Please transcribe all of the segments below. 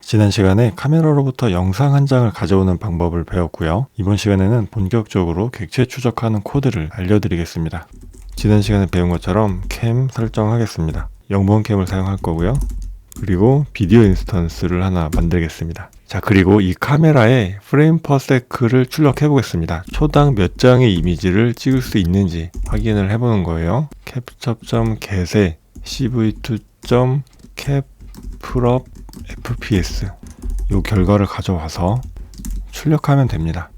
지난 시간에 카메라로부터 영상 한 장을 가져오는 방법을 배웠고요. 이번 시간에는 본격적으로 객체 추적하는 코드를 알려드리겠습니다. 지난 시간에 배운 것처럼 캠 설정하겠습니다. 0번 캠을 사용할 거고요. 그리고 비디오 인스턴스를 하나 만들겠습니다. 자, 그리고 이 카메라에 프레임 퍼 세크를 출력해 보겠습니다. 초당 몇 장의 이미지를 찍을 수 있는지 확인을 해보는 거예요. capture.get에 cv2.capprop fps 이 결과를 가져와서 출력하면 됩니다.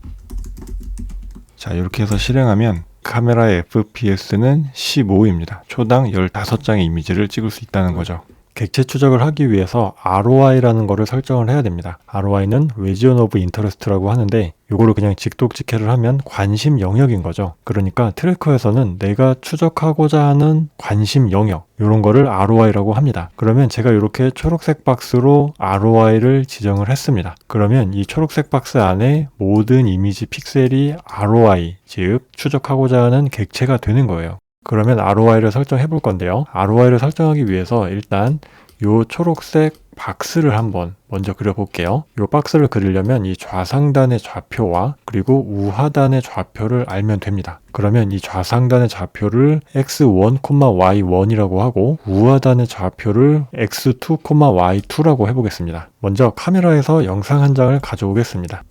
자, 이렇게 해서 실행하면 카메라의 FPS는 15입니다. 초당 15장의 이미지를 찍을 수 있다는 거죠. 객체 추적을 하기 위해서 ROI라는 거를 설정을 해야 됩니다. ROI는 Region of Interest라고 하는데 이거를 그냥 직독직해를 하면 관심 영역인 거죠. 그러니까 트래커에서는 내가 추적하고자 하는 관심 영역 이런 거를 ROI라고 합니다. 그러면 제가 이렇게 초록색 박스로 ROI를 지정을 했습니다. 그러면 이 초록색 박스 안에 모든 이미지 픽셀이 ROI, 즉 추적하고자 하는 객체가 되는 거예요. 그러면 ROI를 설정해 볼 건데요. ROI를 설정하기 위해서 일단 이 초록색 박스를 한번 먼저 그려볼게요. 이 박스를 그리려면 이 좌상단의 좌표와 그리고 우하단의 좌표를 알면 됩니다. 그러면 이 좌상단의 좌표를 x1, y1이라고 하고 우하단의 좌표를 x2, y2라고 해보겠습니다. 먼저 카메라에서 영상 한 장을 가져오겠습니다.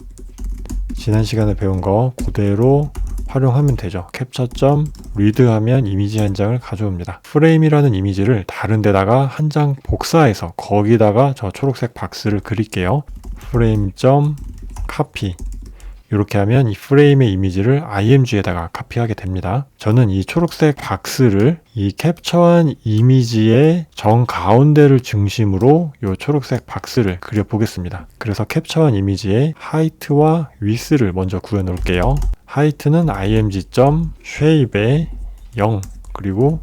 지난 시간에 배운 거 그대로 활용하면 되죠. capture.read 하면 이미지 한 장을 가져옵니다. 프레임이라는 이미지를 다른 데다가 한 장 복사해서 거기다가 저 초록색 박스를 그릴게요. frame.copy 이렇게 하면 이 프레임의 이미지를 img에다가 카피하게 됩니다. 저는 이 초록색 박스를 이 캡처한 이미지의 정가운데를 중심으로 이 초록색 박스를 그려보겠습니다. 그래서 캡처한 이미지의 하이트와 위스를 먼저 구해 놓을게요. 하이트는 img.shape의 0 그리고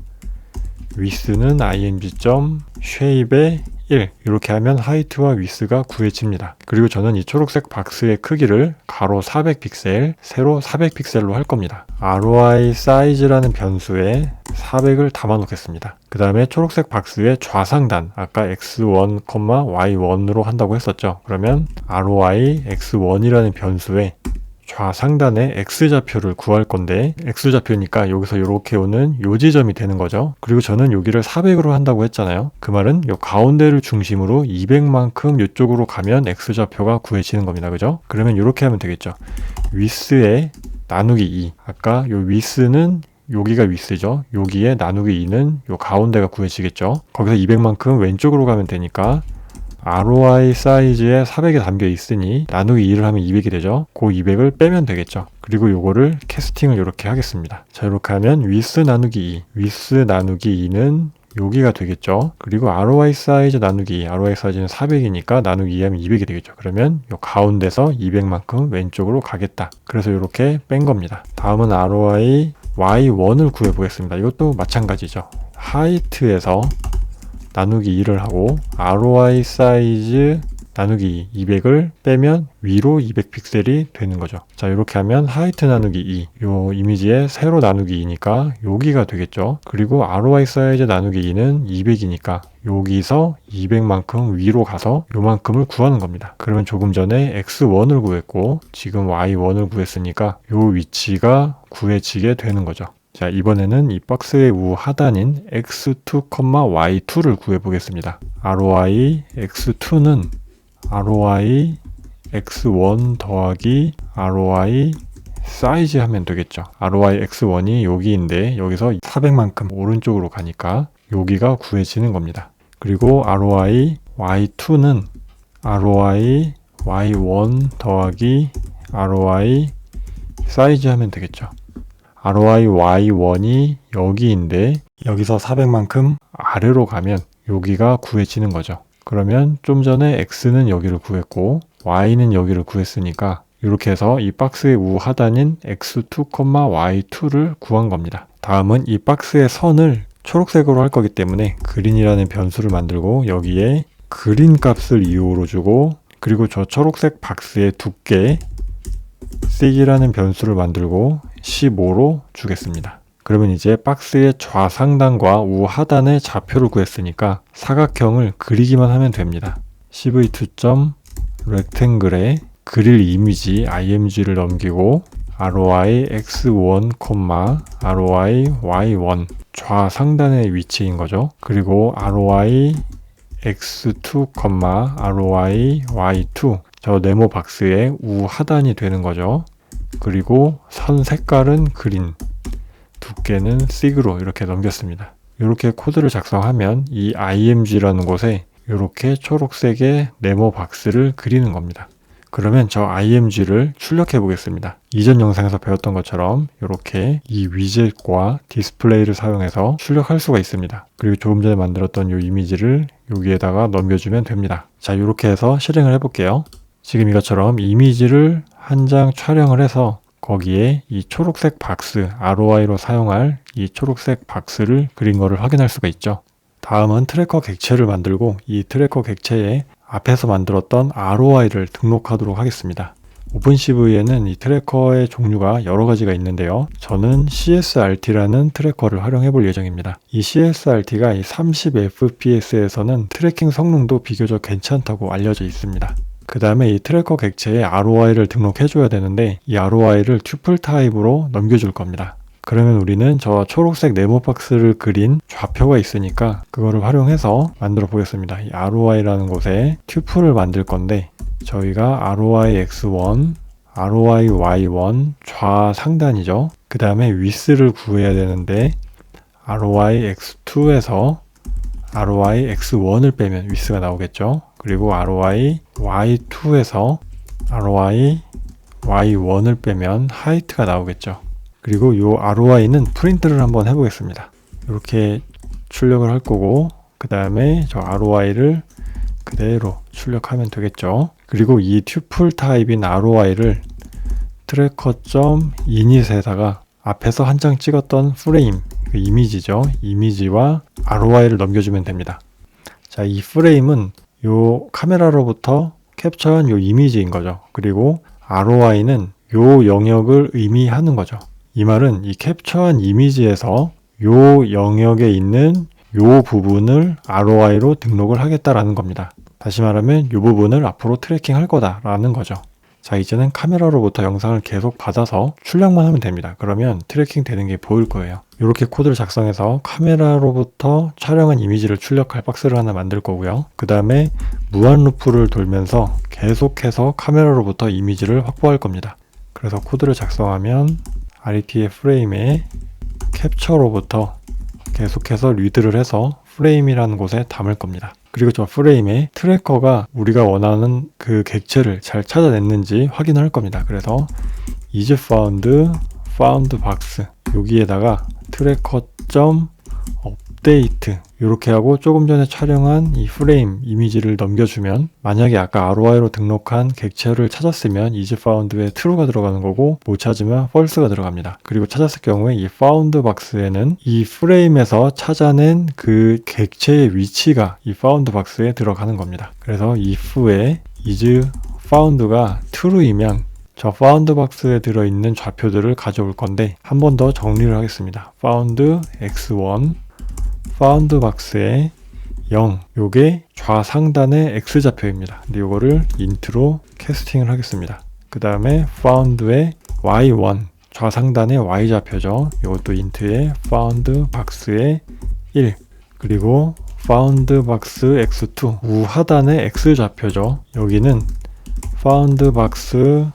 위스는 img.shape의 1 이렇게 하면 하이트와 위스가 구해집니다. 그리고 저는 이 초록색 박스의 크기를 가로 400픽셀, 세로 400픽셀로 할 겁니다. ROI 사이즈라는 변수에 400을 담아 놓겠습니다. 그 다음에 초록색 박스의 좌상단, 아까 x1, y1으로 한다고 했었죠. 그러면 ROI x1이라는 변수에 좌상단의 X좌표를 구할 건데 X좌표니까 여기서 이렇게 오는 요 지점이 되는 거죠. 그리고 저는 여기를 400으로 한다고 했잖아요. 그 말은 요 가운데를 중심으로 200만큼 이쪽으로 가면 X좌표가 구해지는 겁니다. 그죠? 그러면 이렇게 하면 되겠죠. 위스에 나누기 2 아까 요 위스는 여기가 위스죠. 여기에 나누기 2는 요 가운데가 구해지겠죠. 거기서 200만큼 왼쪽으로 가면 되니까 ROI 사이즈에 400이 담겨 있으니 나누기 2를 하면 200이 되죠. 그 200을 빼면 되겠죠. 그리고 요거를 캐스팅을 이렇게 하겠습니다. 자, 이렇게 하면 위스 나누기 2, 위스 나누기 2는 여기가 되겠죠. 그리고 ROI 사이즈 나누기 2, ROI 사이즈는 400이니까 나누기 2 하면 200이 되겠죠. 그러면 요 가운데서 200만큼 왼쪽으로 가겠다. 그래서 이렇게 뺀 겁니다. 다음은 ROI Y1을 구해 보겠습니다. 이것도 마찬가지죠. 하이트에서 나누기 2를 하고 ROI 사이즈 나누기 200을 빼면 위로 200픽셀이 되는 거죠. 자, 이렇게 하면 하이트 나누기 2, 요 이미지에 세로 나누기 2니까 여기가 되겠죠. 그리고 ROI 사이즈 나누기 2는 200이니까 여기서 200만큼 위로 가서 요만큼을 구하는 겁니다. 그러면 조금 전에 x1을 구했고 지금 y1을 구했으니까 요 위치가 구해지게 되는 거죠. 자, 이번에는 이 박스의 우하단인 x2, y2를 구해 보겠습니다. ROI x2는 ROI x1 더하기 ROI 사이즈 하면 되겠죠. ROI x1이 여기인데 여기서 400만큼 오른쪽으로 가니까 여기가 구해지는 겁니다. 그리고 ROI y2는 ROI y1 더하기 ROI 사이즈 하면 되겠죠. ROI Y1이 여기인데 여기서 400만큼 아래로 가면 여기가 구해지는 거죠. 그러면 좀 전에 X는 여기를 구했고 Y는 여기를 구했으니까 이렇게 해서 이 박스의 우하단인 X2, Y2를 구한 겁니다. 다음은 이 박스의 선을 초록색으로 할 거기 때문에 그린이라는 변수를 만들고 여기에 그린 값을 2호로 주고 그리고 저 초록색 박스의 두께 thick이라는 변수를 만들고 15로 주겠습니다. 그러면 이제 박스의 좌상단과 우하단의 좌표를 구했으니까 사각형을 그리기만 하면 됩니다. cv2. rectangle에 그릴 이미지 img를 넘기고 ROI x1, ROI y1 좌상단의 위치인 거죠. 그리고 ROI x2, ROI y2 저 네모 박스의 우하단이 되는 거죠. 그리고 선 색깔은 그린, 두께는 thick로 이렇게 넘겼습니다. 이렇게 코드를 작성하면 이 img라는 곳에 이렇게 초록색의 네모 박스를 그리는 겁니다. 그러면 저 img를 출력해 보겠습니다. 이전 영상에서 배웠던 것처럼 이렇게 이 위젯과 디스플레이를 사용해서 출력할 수가 있습니다. 그리고 조금 전에 만들었던 이 이미지를 여기에다가 넘겨주면 됩니다. 자, 이렇게 해서 실행을 해볼게요. 지금 이것처럼 이미지를 한 장 촬영을 해서 거기에 이 초록색 박스, ROI로 사용할 이 초록색 박스를 그린 거를 확인할 수가 있죠. 다음은 트래커 객체를 만들고 이 트래커 객체에 앞에서 만들었던 ROI를 등록하도록 하겠습니다. 오픈CV에는 이 트래커의 종류가 여러 가지가 있는데요. 저는 CSRT라는 트래커를 활용해 볼 예정입니다. 이 CSRT가 이 30fps에서는 트래킹 성능도 비교적 괜찮다고 알려져 있습니다. 그 다음에 이 트래커 객체에 ROI를 등록해 줘야 되는데 이 ROI를 튜플 타입으로 넘겨줄 겁니다. 그러면 우리는 저 초록색 네모 박스를 그린 좌표가 있으니까 그거를 활용해서 만들어 보겠습니다. 이 ROI라는 곳에 튜플을 만들 건데 저희가 ROI x1, ROI y1 좌상단이죠. 그 다음에 위스를 구해야 되는데 ROI x2에서 ROI x1을 빼면 위스가 나오겠죠. 그리고 ROI y2에서 ROI y1을 빼면 하이트가 나오겠죠. 그리고 이 ROI는 프린트를 한번 해보겠습니다. 이렇게 출력을 할 거고 그 다음에 저 ROI를 그대로 출력하면 되겠죠. 그리고 이 튜플 타입인 ROI를 트래커.init에다가 앞에서 한 장 찍었던 프레임, 그 이미지죠. 이미지와 ROI를 넘겨주면 됩니다. 자, 이 프레임은 요 카메라로부터 캡처한 요 이미지인 거죠. 그리고 ROI는 요 영역을 의미하는 거죠. 이 말은 이 캡처한 이미지에서 요 영역에 있는 요 부분을 ROI로 등록을 하겠다라는 겁니다. 다시 말하면 이 부분을 앞으로 트래킹 할 거다라는 거죠. 자, 이제는 카메라로부터 영상을 계속 받아서 출력만 하면 됩니다. 그러면 트래킹 되는 게 보일 거예요. 이렇게 코드를 작성해서 카메라로부터 촬영한 이미지를 출력할 박스를 하나 만들 거고요. 그 다음에 무한 루프를 돌면서 계속해서 카메라로부터 이미지를 확보할 겁니다. 그래서 코드를 작성하면 RET의 프레임에 캡처로부터 계속해서 리드를 해서 프레임이라는 곳에 담을 겁니다. 그리고 저 프레임에 트래커가 우리가 원하는 그 객체를 잘 찾아냈는지 확인할 겁니다. 그래서 is found box 여기에다가 tracker.update 이렇게 하고 조금 전에 촬영한 이 프레임 이미지를 넘겨주면 만약에 아까 ROI로 등록한 객체를 찾았으면 is found에 true가 들어가는 거고 못 찾으면 false가 들어갑니다. 그리고 찾았을 경우에 이 found box에는 이 프레임에서 찾아낸 그 객체의 위치가 이 found box에 들어가는 겁니다. 그래서 if에 is found가 true이면 저 found box에 들어있는 좌표들을 가져올 건데 한 번 더 정리를 하겠습니다. found x1 found box에 0 요게 좌상단의 x좌표입니다. 근데 요거를 int로 캐스팅을 하겠습니다. 그 다음에 found의 y1 좌상단의 y좌표죠. 요것도 int에 found box에 1 그리고 found box x2 우하단의 x좌표죠. 여기는 found box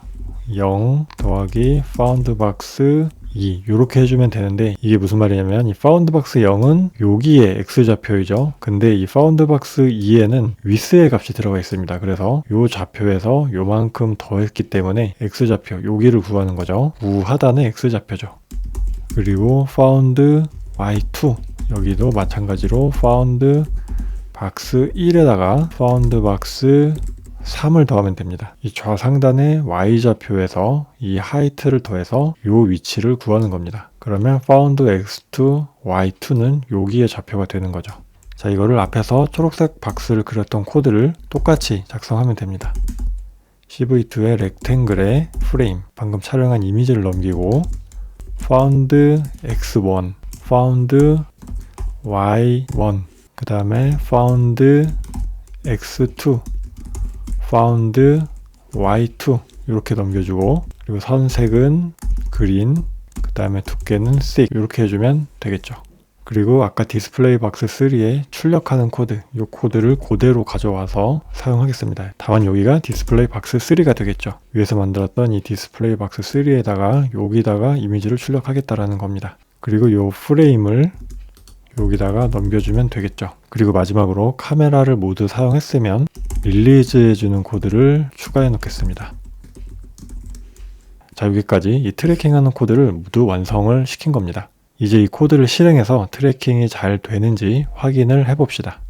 0 더하기 found box 2 이렇게 해주면 되는데 이게 무슨 말이냐면 이 found box 0은 여기에 x좌표이죠. 근데 이 found box 2에는 width의 값이 들어가 있습니다. 그래서 요 좌표에서 요만큼 더했기 때문에 x좌표 여기를 구하는 거죠. 우하단의 x좌표죠. 그리고 found y2 여기도 마찬가지로 found box 1에다가 found box 3을 더하면 됩니다. 이 좌상단의 y좌표에서 이 하이트를 더해서 요 위치를 구하는 겁니다. 그러면 found x2, y2는 여기에 좌표가 되는 거죠. 자, 이거를 앞에서 초록색 박스를 그렸던 코드를 똑같이 작성하면 됩니다. cv2의 rectangle에 프레임, 방금 촬영한 이미지를 넘기고 found x1, found y1, 그 다음에 found x2 found y2 이렇게 넘겨주고, 그리고 선색은 그린, 그 다음에 두께는 thick 이렇게 해주면 되겠죠. 그리고 아까 디스플레이 박스 3에 출력하는 코드, 이 코드를 그대로 가져와서 사용하겠습니다. 다만 여기가 디스플레이 박스 3가 되겠죠. 위에서 만들었던 이 디스플레이 박스 3에다가 여기다가 이미지를 출력하겠다라는 겁니다. 그리고 이 프레임을 여기다가 넘겨주면 되겠죠. 그리고 마지막으로 카메라를 모두 사용했으면 릴리즈 해주는 코드를 추가해 놓겠습니다. 자, 여기까지 이 트래킹하는 코드를 모두 완성을 시킨 겁니다. 이제 이 코드를 실행해서 트래킹이 잘 되는지 확인을 해봅시다.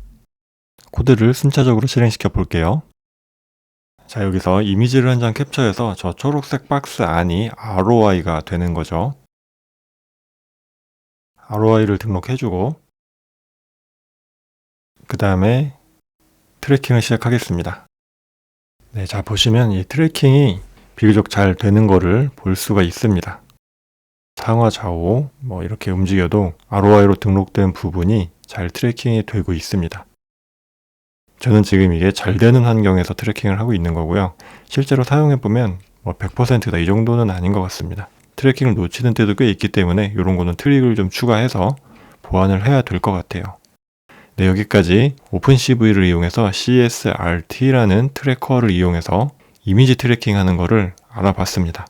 코드를 순차적으로 실행시켜 볼게요. 자, 여기서 이미지를 한 장 캡처해서 저 초록색 박스 안이 ROI가 되는 거죠. ROI를 등록해주고, 그 다음에 트래킹을 시작하겠습니다. 네, 자, 보시면 이 트래킹이 비교적 잘 되는 거를 볼 수가 있습니다. 상하 좌우 이렇게 움직여도 ROI로 등록된 부분이 잘 트래킹이 되고 있습니다. 저는 지금 이게 잘 되는 환경에서 트래킹을 하고 있는 거고요. 실제로 사용해보면 100%다 이 정도는 아닌 것 같습니다. 트래킹을 놓치는 때도 꽤 있기 때문에 이런 거는 트릭을 좀 추가해서 보완을 해야 될 것 같아요. 네, 여기까지 오픈CV를 이용해서 CSRT라는 트래커를 이용해서 이미지 트래킹 하는 거를 알아봤습니다.